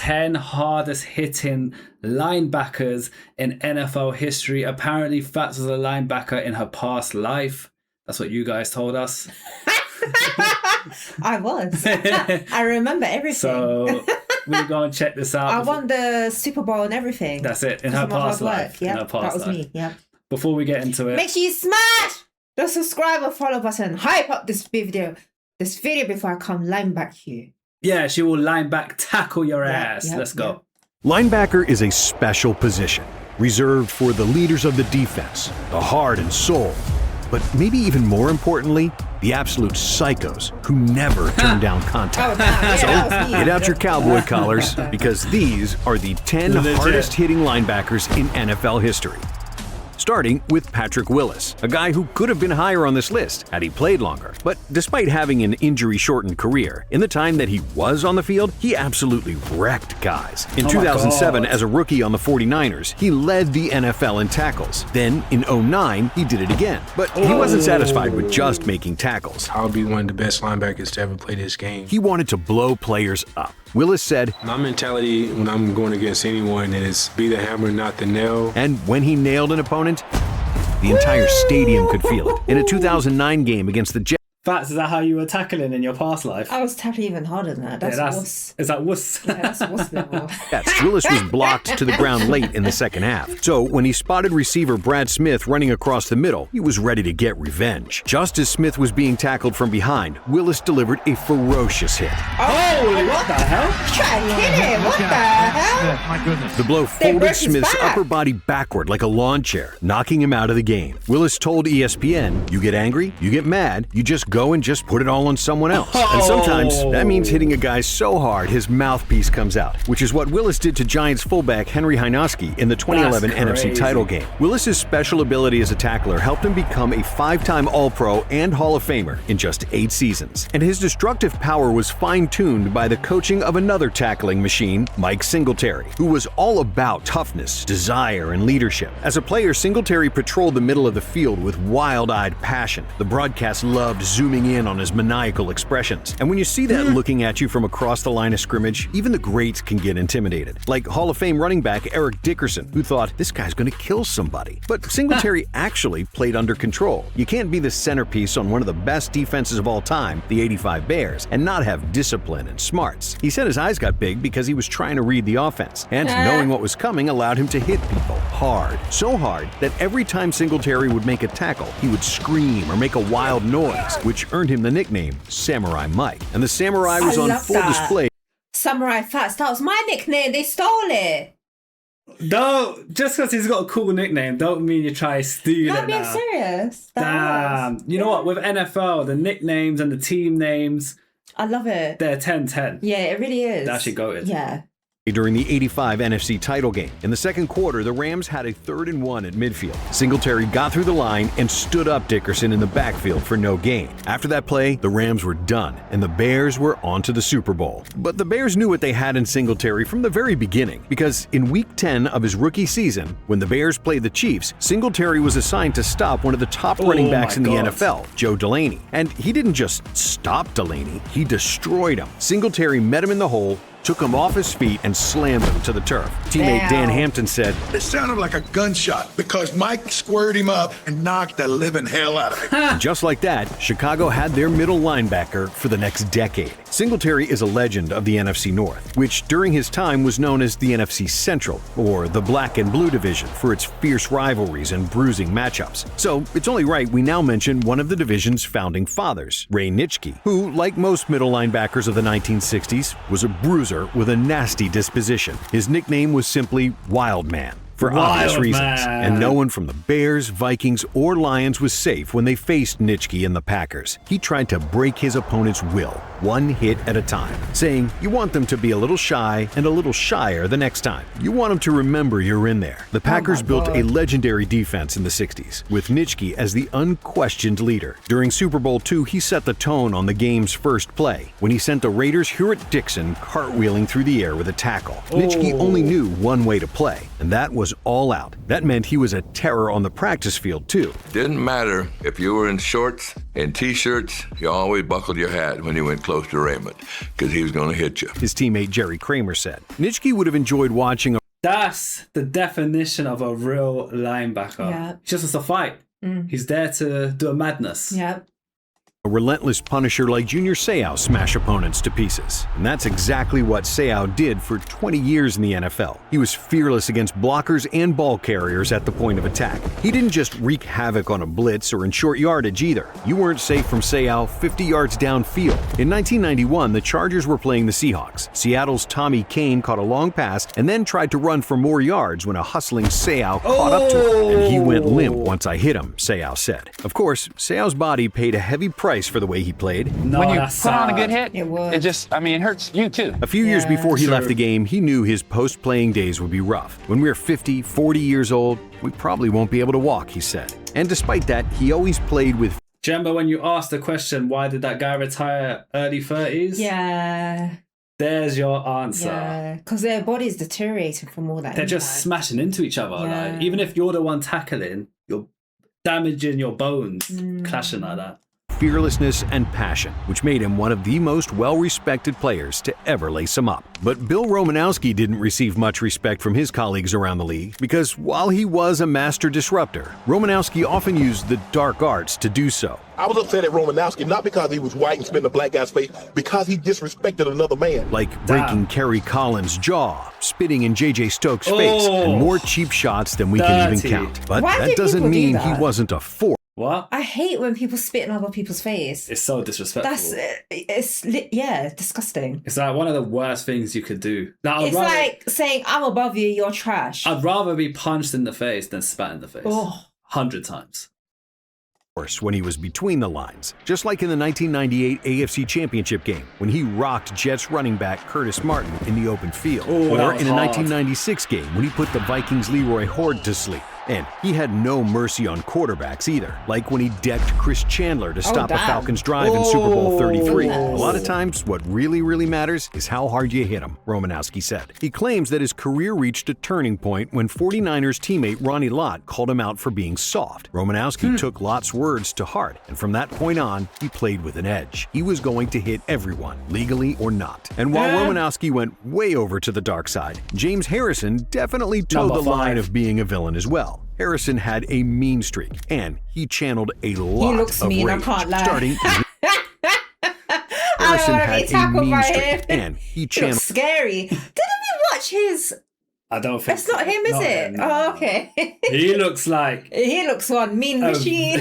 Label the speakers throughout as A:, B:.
A: 10 hardest hitting linebackers in NFL history. Apparently, Fats was a linebacker in her past life. That's what you guys told us.
B: I was. I remember everything.
A: So we'll go and check this out.
B: I won the Super Bowl and everything.
A: That's it. In her past life.
B: Yeah,
A: that was
B: me. Yeah.
A: Before we get into it,
B: make sure you smash the subscribe or follow button. Hype up this video before I come line back you.
A: Yeah, she will line back tackle your ass. Let's go.
C: Linebacker is a special position, reserved for the leaders of the defense, the heart and soul. But maybe even more importantly, the absolute psychos who never turn down contact. So get out your cowboy collars, because these are the 10 hardest hitting linebackers in NFL history. Starting with Patrick Willis, a guy who could have been higher on this list had he played longer. But despite having an injury-shortened career, in the time that he was on the field, he absolutely wrecked guys. In 2007, as a rookie on the 49ers, he led the NFL in tackles. Then, in 2009, he did it again. But he wasn't satisfied with just making tackles.
D: I'll be one of the best linebackers to ever play this game.
C: He wanted to blow players up. Willis said,
D: "My mentality when I'm going against anyone is be the hammer, not the nail."
C: And when he nailed an opponent, the entire stadium could feel it. In a 2009 game against the Jets.
A: Fats, is that how you were tackling in your past life?
B: I was tackling even harder than that. That's wuss.
A: Is that wuss?
B: Yeah, that's wuss level.
C: Yes, Willis was blocked to the ground late in the second half. So when he spotted receiver Brad Smith running across the middle, he was ready to get revenge. Just as Smith was being tackled from behind, Willis delivered a ferocious hit.
A: Holy, what the hell?
B: Try to hit him. What the hell?
E: My goodness.
C: The blow folded Smith's upper body backward like a lawn chair, knocking him out of the game. Willis told ESPN, "You get angry, you get mad, you just go and just put it all on someone else." And sometimes that means hitting a guy so hard his mouthpiece comes out, which is what Willis did to Giants fullback Henry Hynoski in the 2011 NFC title game. Willis's special ability as a tackler helped him become a 5-time All-Pro and Hall of Famer in just 8 seasons. And his destructive power was fine-tuned by the coaching of another tackling machine, Mike Singletary, who was all about toughness, desire, and leadership. As a player, Singletary patrolled the middle of the field with wild-eyed passion. The broadcast loved zooming in on his maniacal expressions. And when you see that looking at you from across the line of scrimmage, even the greats can get intimidated. Like Hall of Fame running back Eric Dickerson, who thought, this guy's going to kill somebody. But Singletary actually played under control. You can't be the centerpiece on one of the best defenses of all time, the '85 Bears, and not have discipline and smarts. He said his eyes got big because he was trying to read the offense, and knowing what was coming allowed him to hit people hard. So hard that every time Singletary would make a tackle, he would scream or make a wild noise, which earned him the nickname Samurai Mike. And the Samurai was on full display.
B: Samurai Fats, that was my nickname. They stole it.
A: Don't, just because he's got a cool nickname, don't mean you try to steal it
B: I'm being
A: now.
B: serious.
A: Damn. You know what? With NFL, the nicknames and the team names,
B: I love it.
A: they're 10-10.
B: Yeah, it really is.
A: They actually goated.
B: Yeah.
C: During the '85 NFC title game. In the second quarter, the Rams had a 3rd and 1 at midfield. Singletary got through the line and stood up Dickerson in the backfield for no gain. After that play, the Rams were done, and the Bears were on to the Super Bowl. But the Bears knew what they had in Singletary from the very beginning, because in Week 10 of his rookie season, when the Bears played the Chiefs, Singletary was assigned to stop one of the top running backs in the NFL, Joe Delaney. And he didn't just stop Delaney, he destroyed him. Singletary met him in the hole, took him off his feet, and slammed him to the turf. Teammate Dan Hampton said,
F: "It sounded like a gunshot because Mike squared him up and knocked the living hell out of him."
C: Just like that, Chicago had their middle linebacker for the next decade. Singletary is a legend of the NFC North, which during his time was known as the NFC Central, or the Black and Blue Division, for its fierce rivalries and bruising matchups. So it's only right we now mention one of the division's founding fathers, Ray Nitschke, who, like most middle linebackers of the 1960s, was a bruiser with a nasty disposition. His nickname was simply Wild Man, for obvious reasons. And no one from the Bears, Vikings, or Lions was safe when they faced Nitschke and the Packers. He tried to break his opponent's will, one hit at a time, saying you want them to be a little shy and a little shyer the next time. You want them to remember you're in there. The Packers built a legendary defense in the 60s, with Nitschke as the unquestioned leader. During Super Bowl II, he set the tone on the game's first play, when he sent the Raiders' Hewitt Dixon cartwheeling through the air with a tackle. Nitschke only knew one way to play, and that was was all out. That meant he was a terror on the practice field, too.
E: Didn't matter if you were in shorts and T-shirts, you always buckled your hat when you went close to Raymond, because he was going to hit you.
C: His teammate Jerry Kramer said. Nitschke would have enjoyed watching a...
A: That's the definition of a real linebacker.
B: Yeah.
A: He just wants to fight. He's there to do a madness.
B: Yeah.
C: A relentless punisher like Junior Seau smash opponents to pieces. And that's exactly what Seau did for 20 years in the NFL. He was fearless against blockers and ball carriers at the point of attack. He didn't just wreak havoc on a blitz or in short yardage either. You weren't safe from Seau 50 yards downfield. In 1991, the Chargers were playing the Seahawks. Seattle's Tommy Kane caught a long pass and then tried to run for more yards when a hustling Seau caught up to him. And he went limp once I hit him, Seau said. Of course, Seau's body paid a heavy price for the way he played.
A: No,
G: when you
A: that's
G: put on a
A: sad.
G: good hit, it just, it hurts you too.
C: A few years before he
A: True.
C: left the game, he knew his post-playing days would be rough. When we're 50, 40 years old, we probably won't be able to walk, he said. And despite that, he always played with...
A: Do you remember when you asked the question, why did that guy retire early 30s?
B: Yeah.
A: There's your answer.
B: Yeah. Because their body's deteriorating from all that.
A: They're just
B: impact.
A: smashing into each other.
B: Yeah.
A: Like, even if you're the one tackling, you're damaging your bones, clashing like that.
C: fearlessness and passion, which made him one of the most well-respected players to ever lace him up. But Bill Romanowski didn't receive much respect from his colleagues around the league because while he was a master disruptor, Romanowski often used the dark arts to do so.
H: I was upset at Romanowski, not because he was white and spit in a black guy's face, because he disrespected another man.
C: Like breaking Kerry Collins' jaw, spitting in J.J. Stokes' face, and more cheap shots than we can even count. But
B: Why
C: that
B: did
C: doesn't
B: people do
C: mean
B: that?
C: he wasn't a force.
A: What?
B: I hate when people spit in other people's face.
A: It's so disrespectful.
B: It's disgusting.
A: It's like one of the worst things you could do. Now,
B: It's like saying, I'm above you, you're trash.
A: I'd rather be punched in the face than spat in the face. 100 times.
C: When he was between the lines, just like in the 1998 AFC Championship game when he rocked Jets running back Curtis Martin in the open field,
A: Ooh,
C: or
A: that was
C: in a
A: hard.
C: 1996 game when he put the Vikings' Leroy Horde to sleep. And he had no mercy on quarterbacks either, like when he decked Chris Chandler to stop the
B: damn.
C: Falcons' drive in Super Bowl 33.
B: Yes.
C: A lot of times, what really matters is how hard you hit him, Romanowski said. He claims that his career reached a turning point when 49ers teammate Ronnie Lott called him out for being soft. Romanowski took Lott's words to heart, and from that point on, he played with an edge. He was going to hit everyone, legally or not. And while Romanowski went way over to the dark side, James Harrison definitely towed
A: Number
C: the line
A: 5.
C: of being a villain as well. Harrison had a mean streak, and he channeled a lot
B: looks
C: of
B: mean, I
C: rage.
B: can't lie.
C: Starting Harrison had a mean streak, and he
B: He
C: channeled.
B: looks scary. Didn't you watch his...
A: I don't think
B: It's not him, is it?
A: him, no.
B: Oh, okay.
A: He looks like
B: He looks one mean machine.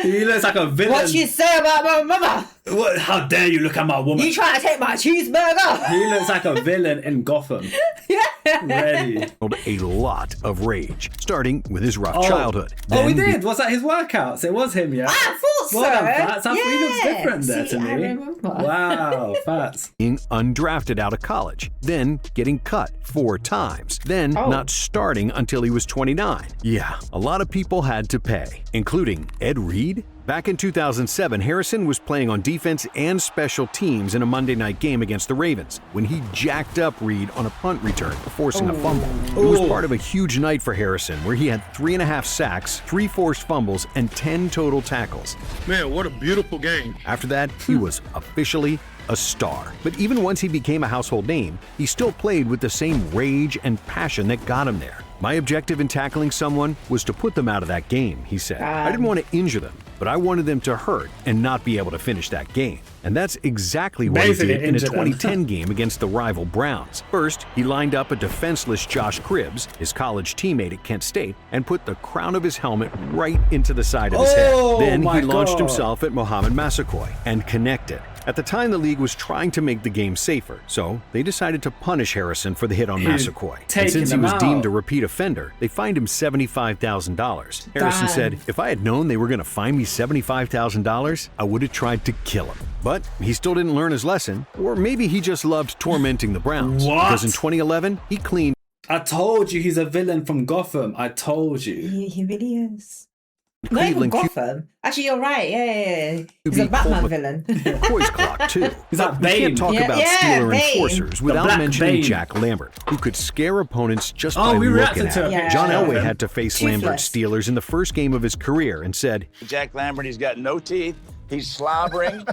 A: he looks like a villain.
B: What you say about my mother?
A: What? How dare you look at my woman?
B: You trying to take my cheeseburger?
A: He looks like a villain in Gotham. Ready.
C: A lot of rage, starting with his rough childhood.
A: Oh, he
C: Then
A: did. Was that his workouts? It was him, yeah.
B: I thought so.
A: Well done, Fats. He looks
B: Yeah.
A: different there
B: See,
A: to me.
B: I remember.
A: Wow, Fats.
C: being undrafted out of college, then getting cut 4 times, then not starting until he was 29. Yeah, a lot of people had to pay, including Ed Reed. Back in 2007, Harrison was playing on defense and special teams in a Monday night game against the Ravens when he jacked up Reed on a punt return, forcing a fumble. It was part of a huge night for Harrison where he had 3.5 sacks, 3 forced fumbles, and 10 total tackles.
F: Man, what a beautiful game.
C: After that, he was officially a star. But even once he became a household name, he still played with the same rage and passion that got him there. My objective in tackling someone was to put them out of that game, he said. I didn't want to injure them, but I wanted them to hurt and not be able to finish that game. And that's exactly what he
A: Basically
C: did in a
A: injure them.
C: 2010 game against the rival Browns. First, he lined up a defenseless Josh Cribbs, his college teammate at Kent State, and put the crown of his helmet right into the side of his head. Then
A: my
C: he launched
A: God.
C: himself at Mohamed Massaquoi and connected. At the time, the league was trying to make the game safer, so they decided to punish Harrison for the hit on
A: He's
C: Massaquoi. And
A: taking
C: since he
A: them
C: was deemed
A: out.
C: a repeat offender, they fined him $75,000. Harrison
B: Damn.
C: said, "If I had known they were going to fine me $75,000, I would have tried to kill him." But he still didn't learn his lesson, or maybe he just loved tormenting the Browns.
A: What?
C: Because in 2011, he cleaned
A: I told you he's a villain from Gotham. I told you.
B: He really is. Not even
C: Cleveland
B: Gotham. Actually, you're right. Yeah. He's a
C: QB
B: Batman
C: Colt
B: villain.
C: McCoy's clock, too.
A: He's like
C: You
A: Bane.
C: can't talk
B: Yeah,
C: about
B: yeah,
C: Steeler
B: Bane.
C: enforcers without
A: Black
C: mentioning
A: Bane.
C: Jack Lambert, who could scare opponents just
A: Oh,
C: by
A: we
C: looking
A: reacted
C: at
A: to
C: him.
A: it.
B: Yeah.
C: John
B: Yeah.
C: Elway had to face
B: Toothless.
C: Lambert's Steelers in the first game of his career and said,
I: Jack Lambert, he's got no teeth. He's slobbering.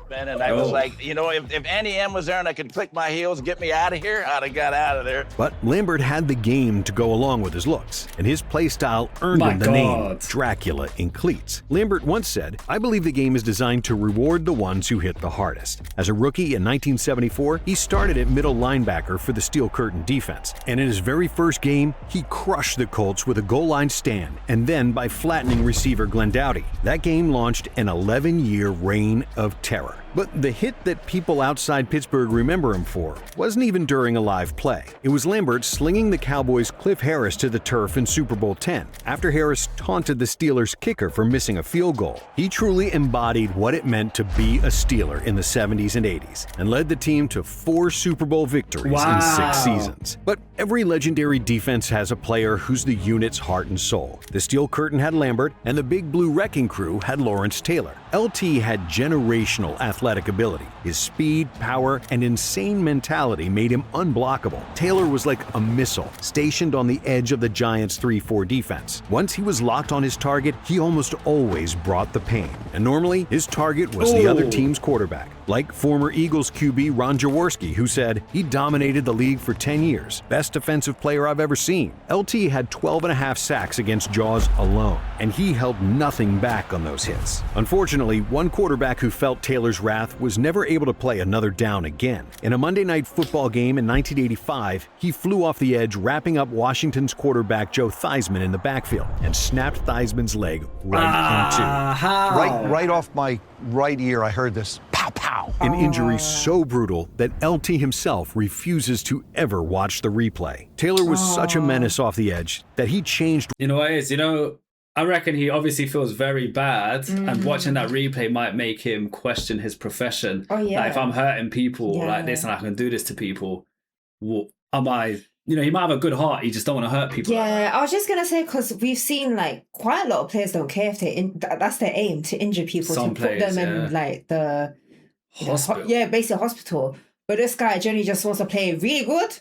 I: Man, and I was like, you know, if Annie M was there and I could click my heels and get me out of here, I'd have got out of there.
C: but Lambert had the game to go along with his looks, and his play style earned
A: My
C: him the name
A: God.
C: Dracula in cleats. Lambert once said, "I believe the game is designed to reward the ones who hit the hardest." As a rookie in 1974, he started at middle linebacker for the Steel Curtain defense, and in his very first game, he crushed the Colts with a goal line stand, and then by flattening receiver Glenn Doughty. That game launched an 11-year reign of terror. But the hit that people outside Pittsburgh remember him for wasn't even during a live play. It was Lambert slinging the Cowboys' Cliff Harris to the turf in Super Bowl X after Harris taunted the Steelers' kicker for missing a field goal. He truly embodied what it meant to be a Steeler in the 70s and 80s and led the team to 4 Super Bowl victories in 6 seasons. But every legendary defense has a player who's the unit's heart and soul. The Steel Curtain had Lambert, and the Big Blue Wrecking Crew had Lawrence Taylor. LT had generational athletic ability. His speed, power, and insane mentality made him unblockable. Taylor was like a missile stationed on the edge of the Giants' 3-4 defense. Once he was locked on his target, he almost always brought the pain. And normally, his target was the other team's quarterback. Like former Eagles QB Ron Jaworski, who said, "He dominated the league for 10 years. Best defensive player I've ever seen." LT had 12.5 sacks against Jaws alone, and he held nothing back on those hits. Unfortunately, one quarterback who felt Taylor's wrath was never able to play another down again. In a Monday Night Football game in 1985, he flew off the edge, wrapping up Washington's quarterback Joe Theismann in the backfield and snapped Theismann's leg right in two.
A: How?
J: Right off my right ear, I heard this pow pow.
C: An injury so brutal that LT himself refuses to ever watch the replay. Taylor was such a menace off the edge that he changed.
A: You know what it is? You know, I reckon he obviously feels very bad, and watching that replay might make him question his profession.
B: Oh, yeah.
A: Like, if I'm hurting people
B: Yeah.
A: like this and I can do this to people, what am I? You know, he might have a good heart. He just don't want to hurt people. like
B: Yeah,
A: that.
B: I was just gonna say, because we've seen like quite a lot of players don't care if that's their aim, to injure people,
A: Some
B: to put
A: players,
B: them in
A: yeah.
B: like the
A: Hospital.
B: basically hospital. But this guy generally just wants to play really good,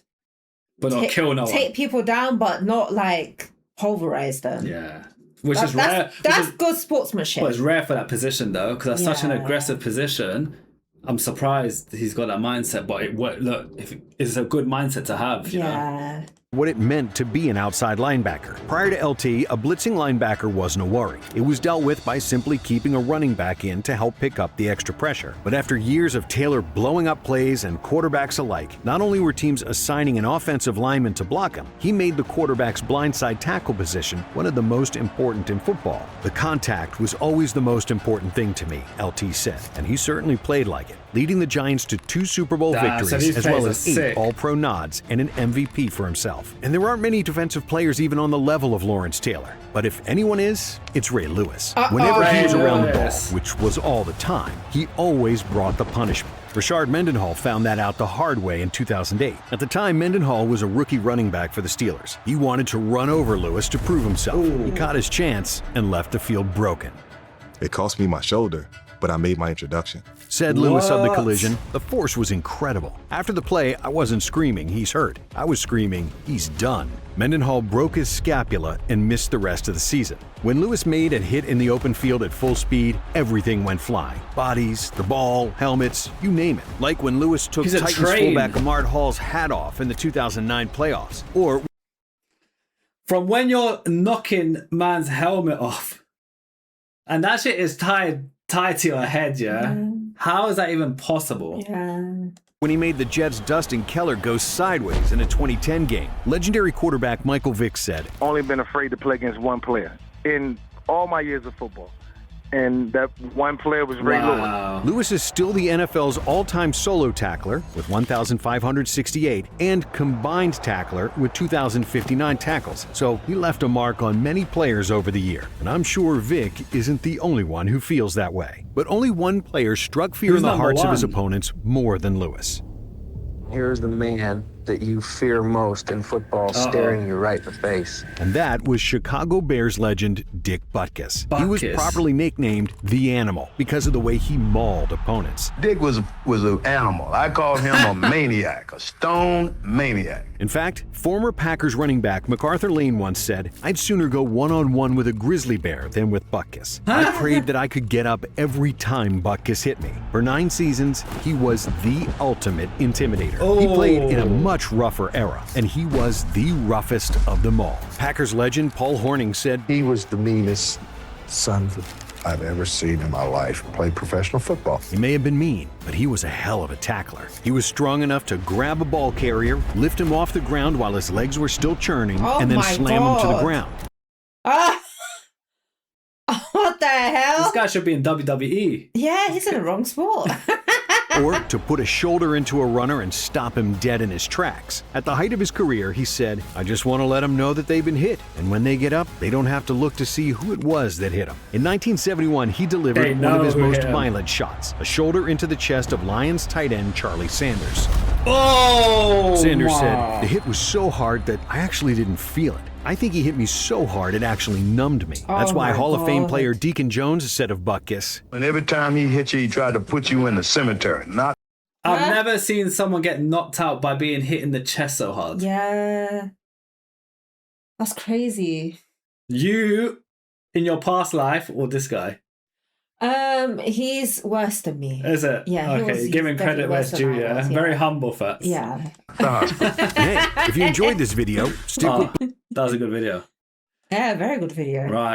A: But not kill no one.
B: take people down, but not like pulverize them.
A: Yeah. Which is rare.
B: That's
A: which is-
B: good sportsmanship.
A: Well, it's rare for that position though, because that's such an
B: Yeah.
A: aggressive position. I'm surprised he's got that mindset, but look, if it's a good mindset to have. You know?
B: Yeah.
C: What it meant to be an outside linebacker. Prior to LT, a blitzing linebacker wasn't a worry. It was dealt with by simply keeping a running back in to help pick up the extra pressure. But after years of Taylor blowing up plays and quarterbacks alike, not only were teams assigning an offensive lineman to block him, he made the quarterback's blindside tackle position one of the most important in football. The contact was always the most important thing to me, LT said, and he certainly played like it, leading the Giants to 2 Super Bowl
A: Damn, so
C: victories
A: these
C: as well
A: plays
C: as
A: are
C: 8
A: sick.
C: All-Pro nods and an MVP for himself. And there aren't many defensive players even on the level of Lawrence Taylor. But if anyone is, it's Ray Lewis. Whenever he was
A: Ray
C: around the ball,
A: Lewis.
C: which was all the time, he always brought the punishment. Rashard Mendenhall found that out the hard way in 2008. At the time, Mendenhall was a rookie running back for the Steelers. He wanted to run over Lewis to prove himself. He caught his chance and left the field broken.
H: It cost me my shoulder, but I made my introduction.
C: Said Lewis of the
A: What?
C: collision, "The force was incredible. After the play, I wasn't screaming, 'He's hurt.' I was screaming, 'He's done.'" Mendenhall broke his scapula and missed the rest of the season. When Lewis made a hit in the open field at full speed, everything went flying. Bodies, the ball, helmets, you name it. Like when Lewis took
A: He's a
C: Titans
A: train.
C: fullback Ahmad Hall's hat off in the 2009 playoffs. Or
A: From when you're knocking man's helmet off, and that shit is tied to your head, yeah? How is that even possible?
B: Yeah.
C: when he made the Jets' Dustin Keller go sideways in a 2010 game. Legendary quarterback Michael Vick said,
K: Only been afraid to play against one player in all my years of football. And that one player was Ray Lewis.
C: Lewis is still the NFL's all-time solo tackler with 1,568 and combined tackler with 2,059 tackles. So he left a mark on many players over the year. And I'm sure Vic isn't the only one who feels that way. But only one player struck fear in the hearts of his opponents more than Lewis.
L: Here's the man that you fear most in football staring you right in the face.
C: And that was Chicago Bears legend Dick Butkus. He was properly nicknamed The Animal because of the way he mauled opponents.
M: Dick was an animal. I called him a maniac, a stone maniac.
C: In fact, former Packers running back MacArthur Lane once said, "I'd sooner go one-on-one with a grizzly bear than with Butkus. I prayed that I could get up every time Butkus hit me." For 9 seasons, he was the ultimate intimidator. He played in a much rougher era, and he was the roughest of them all. Packers legend Paul Hornung said,
M: "He was the meanest son I've ever seen in my life play professional football."
C: He may have been mean, but he was a hell of a tackler. He was strong enough to grab a ball carrier, lift him off the ground while his legs were still churning, and then slam him to the ground.
B: What the hell?
A: This guy should be in WWE.
B: Yeah, he's in the wrong sport.
C: Or to put a shoulder into a runner and stop him dead in his tracks. At the height of his career, he said, "I just want to let them know that they've been hit, and when they get up, they don't have to look to see who it was that hit them." In 1971, he delivered one of his most violent shots, a shoulder into the chest of Lions tight end Charlie Sanders. Sanders said, "The hit was so hard that I actually didn't feel it. I think he hit me so hard it actually numbed me." That's why Hall of Fame player Deacon Jones said of Butkus,
M: "And every time he hit you, he tried to put you in the cemetery, not..."
A: I've never seen someone get knocked out by being hit in the chest so hard.
B: Yeah. That's crazy.
A: You, in your past life, or this guy?
B: He's worse than me.
A: Is it?
B: Yeah.
A: Okay, give him credit where it's due, yeah. Very humble, Fats.
B: Yeah.
C: Hey, if you enjoyed this video, stick with...
A: That was a good video.
B: Yeah, very good video.
A: Right.